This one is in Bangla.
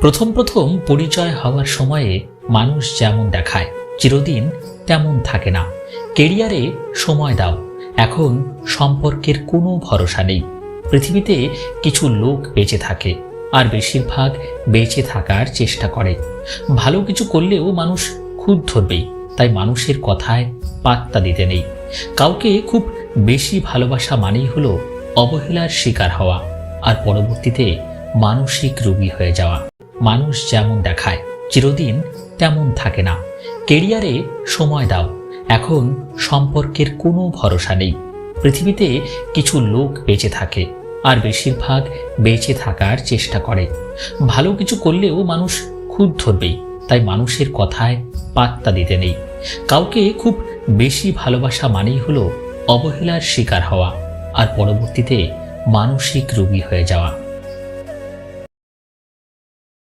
প্রথম প্রথম পরিচয় হওয়ার সময়ে মানুষ যেমন দেখায় চিরদিন তেমন থাকে না। কেরিয়ারে সময় দাও, এখন সম্পর্কের কোনো ভরসা নেই। পৃথিবীতে কিছু লোক বেঁচে থাকে আর বেশিরভাগ বেঁচে থাকার চেষ্টা করে। ভালো কিছু করলেও মানুষ খুঁত ধরবেই, তাই মানুষের কথায় পাত্তা দিতে নেই। কাউকে খুব বেশি ভালোবাসা মানেই হলো অবহেলার শিকার হওয়া আর পরবর্তীতে মানসিক রোগী হয়ে যাওয়া। মানুষ যেমন দেখায় চিরদিন তেমন থাকে না। কেরিয়ারে সময় দাও, এখন সম্পর্কের কোনো ভরসা নেই। পৃথিবীতে কিছু লোক বেঁচে থাকে আর বেশিরভাগ বেঁচে থাকার চেষ্টা করে। ভালো কিছু করলেও মানুষ খুঁত ধরবেই, তাই মানুষের কথায় পাত্তা দিতে নেই। কাউকে খুব বেশি ভালোবাসা মানেই হলো অবহেলার শিকার হওয়া আর পরবর্তীতে মানসিক রোগী হয়ে যাওয়া।